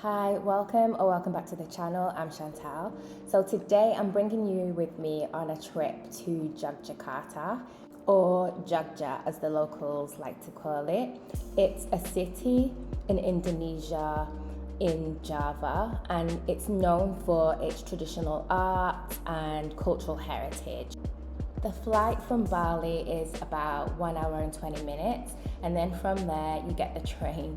Hi, welcome back to the channel. I'm Chantal. So today I'm bringing you with me on a trip to Yogyakarta, or Jogja as the locals like to call it. It's a city in Indonesia in Java, and it's known for its traditional art and cultural heritage. The flight from Bali is about 1 hour and 20 minutes, and then from there you get the train.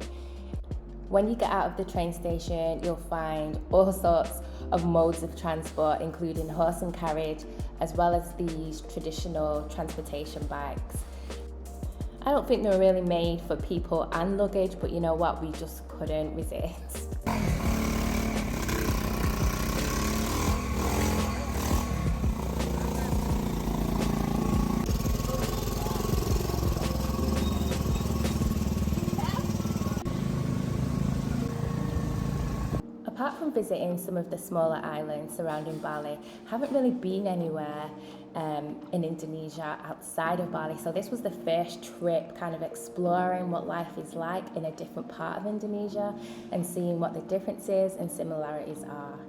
When you get out of the train station, you'll find all sorts of modes of transport, including horse and carriage, as well as these traditional transportation bikes. I don't think they were really made for people and luggage, but you know what? We just couldn't resist. Apart from visiting some of the smaller islands surrounding Bali, I haven't really been anywhere in Indonesia outside of Bali. So this was the first trip kind of exploring what life is like in a different part of Indonesia and seeing what the differences and similarities are.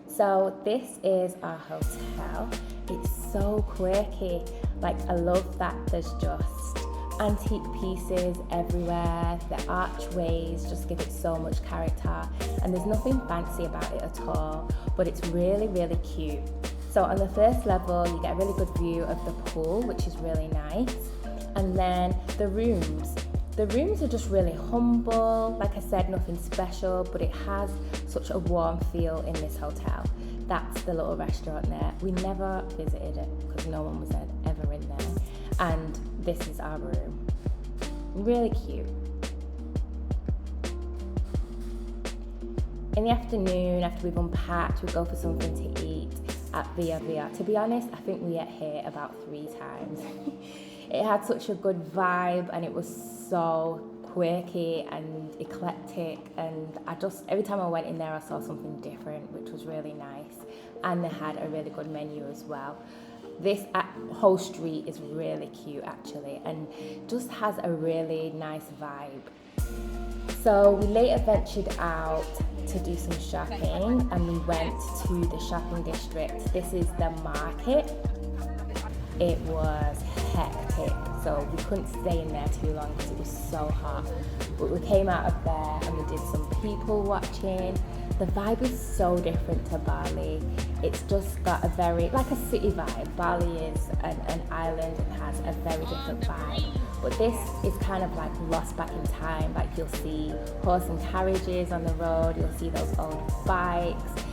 So this is our hotel. It's so quirky. Like, I love that there's just antique pieces everywhere. The archways just give it so much character, and there's nothing fancy about it at all, but it's really cute. So on the first level you get a really good view of the pool, which is really nice, and then the rooms are just really humble. Like I said, nothing special, but it has such a warm feel in this hotel. That's the little restaurant there. We never visited it because no one was ever in there, and this is our room. Really cute. In the afternoon, after we've unpacked, we go for something to eat at ViaVia. To be honest, I think we ate here about 3 times. It had such a good vibe, and it was so quirky and eclectic, and every time I went in there I saw something different, which was really nice, and they had a really good menu as well. This whole street is really cute actually, and just has a really nice vibe. So we later ventured out to do some shopping, and we went to the shopping district. This is the market. It was hectic, so we couldn't stay in there too long because it was so hot. But we came out of there and we did some people watching. The vibe is so different to Bali. It's just got a very, like a city vibe. Bali is an island and has a very different vibe. But this is kind of like lost back in time. Like, you'll see horse and carriages on the road, you'll see those old bikes.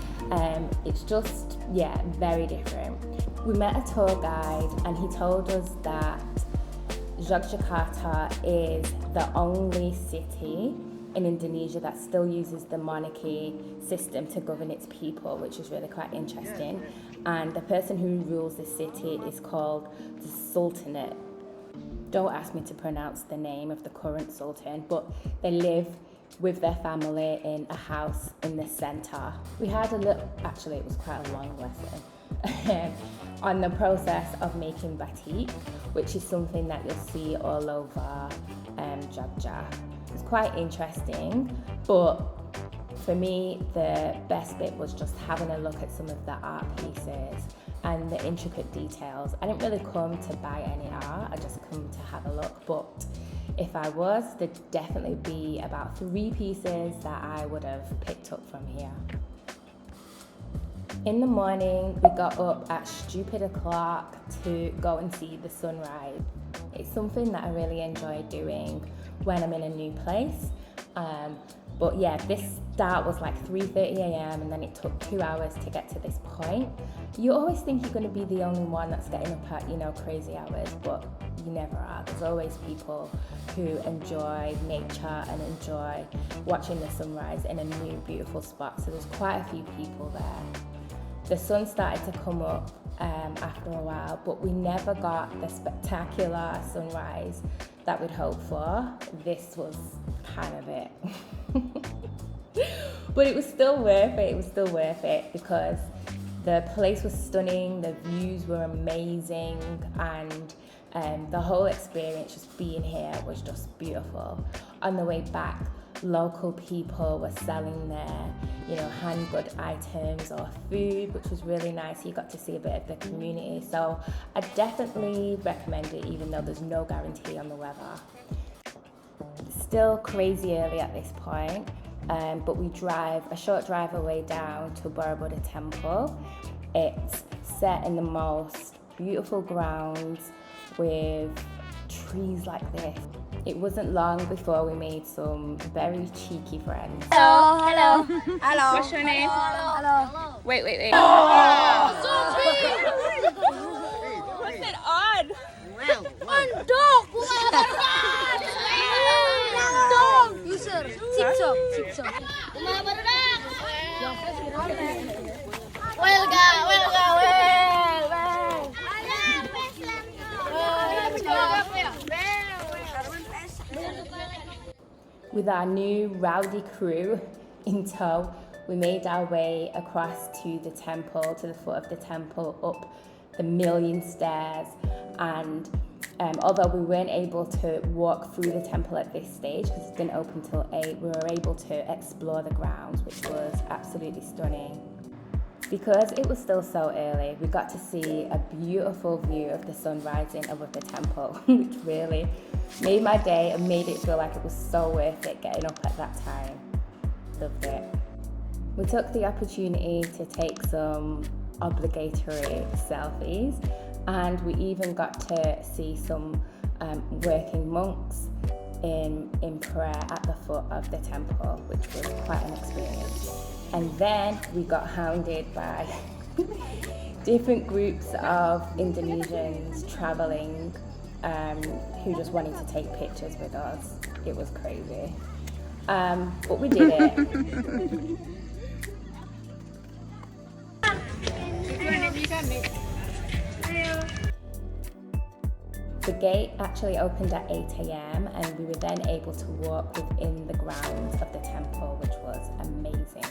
It's just, yeah, very different. We met a tour guide, and he told us that Yogyakarta is the only city in Indonesia that still uses the monarchy system to govern its people, which is really quite interesting. And the person who rules the city is called the Sultanate. Don't ask me to pronounce the name of the current sultan, but they live with their family in a house in the centre. We had actually it was quite a long lesson on the process of making batik, which is something that you'll see all over Jogja. It's quite interesting, but for me the best bit was just having a look at some of the art pieces and the intricate details. I didn't really come to buy any art, I just come to have a look, but if I was, there'd definitely be about 3 pieces that I would have picked up from here. In the morning, we got up at stupid o'clock to go and see the sunrise. It's something that I really enjoy doing when I'm in a new place. But yeah, this start was like 3:30 a.m. and then it took 2 hours to get to this point. You always think you're going to be the only one that's getting up at, crazy hours, but you never are. There's always people who enjoy nature and enjoy watching the sunrise in a new beautiful spot. So there's quite a few people there. The sun started to come up after a while, but we never got the spectacular sunrise that we'd hoped for. This was kind of it. But it was still worth it because the place was stunning, the views were amazing, and the whole experience just being here was just beautiful. On the way back, local people were selling their, hand good items or food, which was really nice. You got to see a bit of the community. So I definitely recommend it, even though there's no guarantee on the weather. Still crazy early at this point, but we drive a short drive away down to Borobudur Temple. It's set in the most beautiful grounds with trees like this. It wasn't long before we made some very cheeky friends. Hello. Hello. Hello. What's your name? Hello. Wait. Oh, What's it on? Punthuk. Punthuk. User. Tiktok. With our new rowdy crew in tow, we made our way across to the temple, to the foot of the temple, up the million stairs. And although we weren't able to walk through the temple at this stage, because it didn't open till 8, we were able to explore the grounds, which was absolutely stunning. Because it was still so early, we got to see a beautiful view of the sun rising above the temple, which really made my day and made it feel like it was so worth it getting up at that time. Loved it. We took the opportunity to take some obligatory selfies, and we even got to see some working monks in prayer at the foot of the temple, which was quite an experience. And then we got hounded by different groups of Indonesians traveling who just wanted to take pictures with us. It was crazy. But we did it. The gate actually opened at 8 a.m. and we were then able to walk within the grounds of the temple, which was amazing.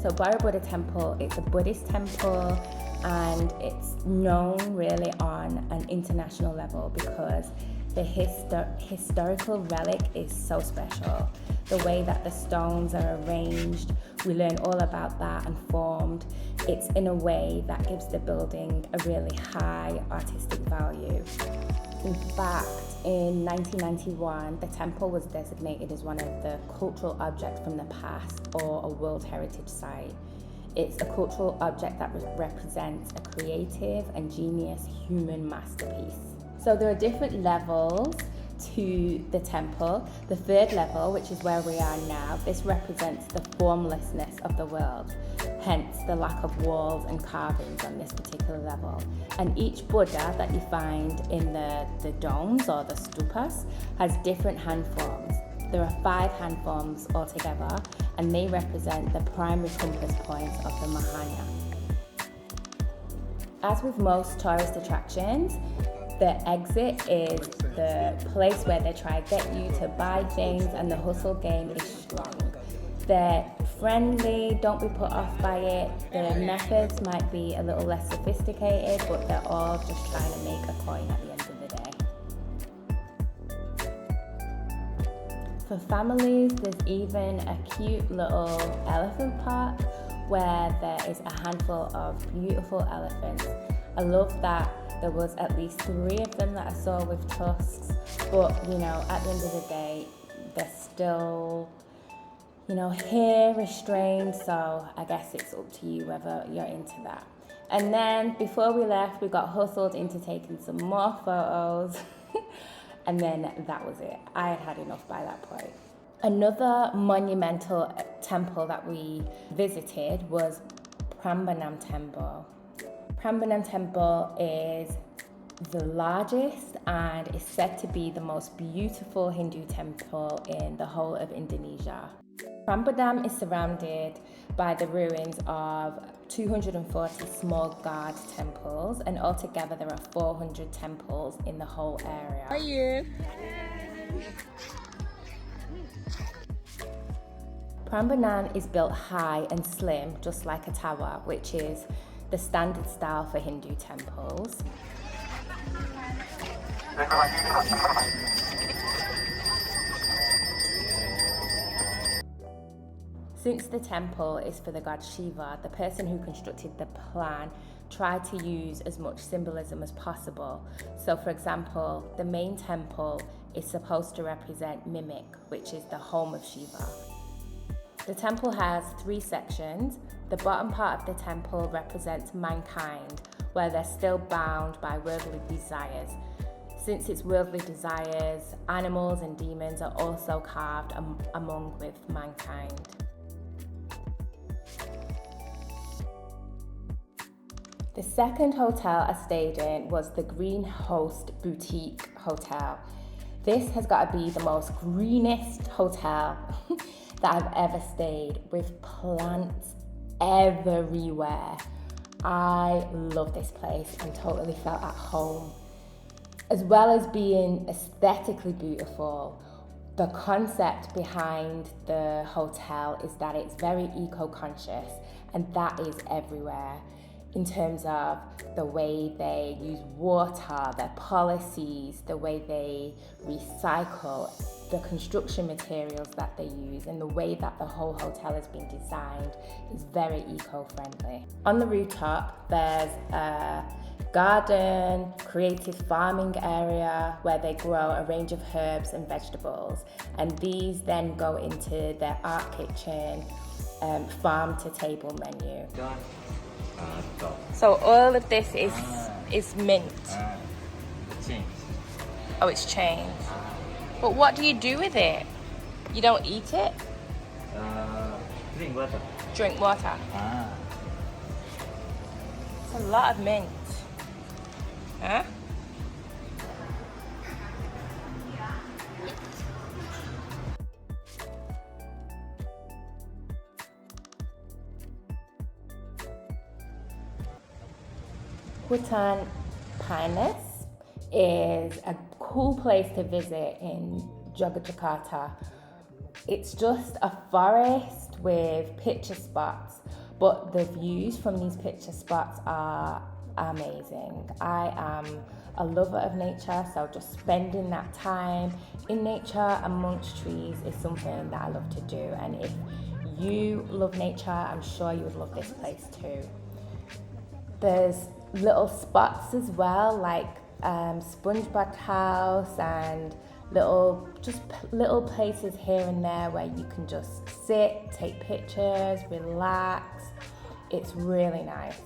So Borobudur Temple, it's a Buddhist temple, and it's known really on an international level because the historical relic is so special. The way that the stones are arranged, we learn all about that and formed. It's in a way that gives the building a really high artistic value. In fact, in 1991, the temple was designated as one of the cultural objects from the past or a World Heritage Site. It's a cultural object that represents a creative and genius human masterpiece. So there are different levels to the temple. The third level, which is where we are now, this represents the formlessness of the world, hence the lack of walls and carvings on this particular level. And each Buddha that you find in the domes or the stupas has different hand forms. There are 5 hand forms altogether, and they represent the primary compass points of the Mahayana. As with most tourist attractions, the exit is the place where they try to get you to buy things, and the hustle game is strong. They're friendly, don't be put off by it. The methods might be a little less sophisticated, but they're all just trying to make a coin at the end of the day. For families, there's even a cute little elephant park where there is a handful of beautiful elephants. I love that there was at least 3 of them that I saw with tusks, but at the end of the day, they're still, hair restrained, so I guess it's up to you whether you're into that. And then before we left, we got hustled into taking some more photos, and then that was it. I had had enough by that point. Another monumental temple that we visited was Prambanan Temple. Prambanan Temple is the largest and is said to be the most beautiful Hindu temple in the whole of Indonesia. Prambanan is surrounded by the ruins of 240 small guard temples, and altogether there are 400 temples in the whole area. How are you? Prambanan is built high and slim, just like a tower, which is the standard style for Hindu temples. Since the temple is for the god Shiva, the person who constructed the plan tried to use as much symbolism as possible. So for example, the main temple is supposed to represent Mimic, which is the home of Shiva. The temple has 3 sections. The bottom part of the temple represents mankind, where they're still bound by worldly desires. Since it's worldly desires, animals and demons are also carved among with mankind. The second hotel I stayed in was the Greenhost Boutique Hotel. This has got to be the most greenest hotel that I've ever stayed, with plants everywhere. I love this place and totally felt at home. As well as being aesthetically beautiful, the concept behind the hotel is that it's very eco-conscious, and that is everywhere. In terms of the way they use water, their policies, the way they recycle, the construction materials that they use, and the way that the whole hotel has been designed is very eco-friendly. On the rooftop, there's a garden, creative farming area where they grow a range of herbs and vegetables, and these then go into their art kitchen, farm to table menu. So all of this is mint. Change. Oh, it's changed. But what do you do with it? You don't eat it? Drink water. Drink water. It's a lot of mint. Huh? Hitan Pinus is a cool place to visit in Yogyakarta. It's just a forest with picture spots, but the views from these picture spots are amazing. I am a lover of nature, so just spending that time in nature amongst trees is something that I love to do. And if you love nature, I'm sure you would love this place too. There's little spots as well, like SpongeBob house and little places here and there where you can just sit, take pictures, relax. It's really nice.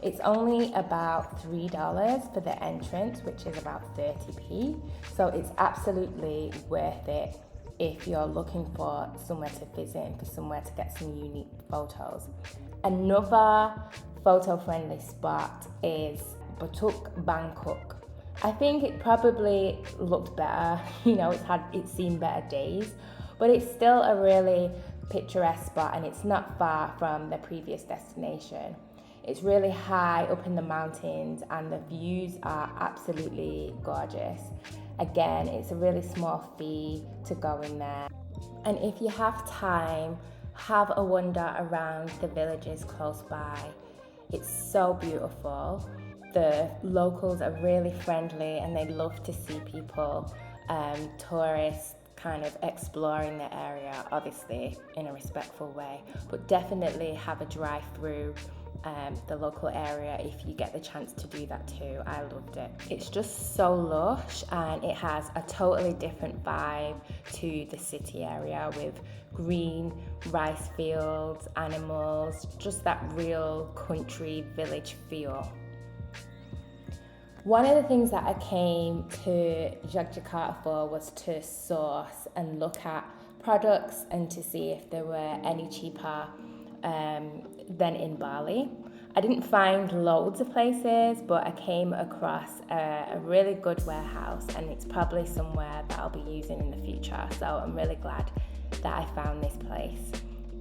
It's only about $3 for the entrance, which is about 30p. So it's absolutely worth it if you're looking for somewhere to visit and for somewhere to get some unique photos. Another photo-friendly spot is Panguk. I think it probably looked better, it's seen better days, but it's still a really picturesque spot, and it's not far from the previous destination. It's really high up in the mountains and the views are absolutely gorgeous. Again, it's a really small fee to go in there. And if you have time, have a wander around the villages close by. It's so beautiful. The locals are really friendly and they love to see people, tourists kind of exploring the area, obviously in a respectful way, but definitely have a drive through the local area if you get the chance to do that too. I loved it. It's just so lush and it has a totally different vibe to the city area with green rice fields, animals, just that real country village feel. One of the things that I came to Yogyakarta for was to source and look at products and to see if there were any cheaper than in Bali. I didn't find loads of places, but I came across a really good warehouse, and it's probably somewhere that I'll be using in the future. So I'm really glad that I found this place.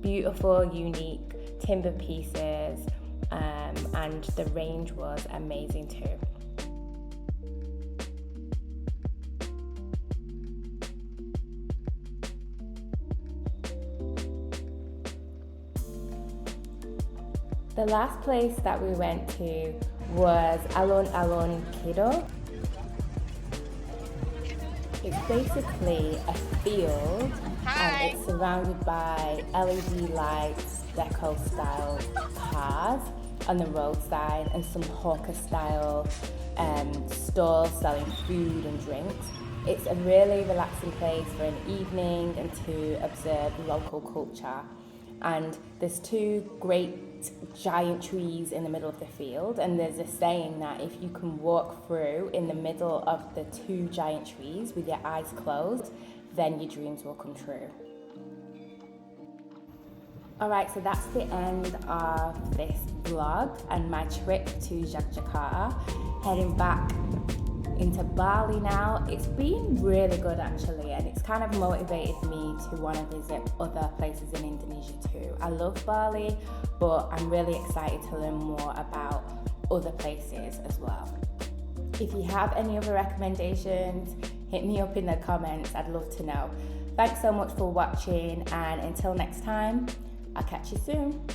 Beautiful, unique timber pieces, and the range was amazing too. The last place that we went to was Alun Kidul. basically a field and it's surrounded by LED lights, deco style cars on the roadside and some hawker style stalls selling food and drinks. It's a really relaxing place for an evening and to observe local culture. And there's two great giant trees in the middle of the field, and there's a saying that if you can walk through in the middle of the two giant trees with your eyes closed, then your dreams will come true. Alright, so that's the end of this vlog and my trip to Yogyakarta. Heading back into Bali now. It's been really good actually, and it's kind of motivated me to want to visit other places in Indonesia too. I love Bali, but I'm really excited to learn more about other places as well. If you have any other recommendations, hit me up in the comments, I'd love to know. Thanks so much for watching, and until next time, I'll catch you soon.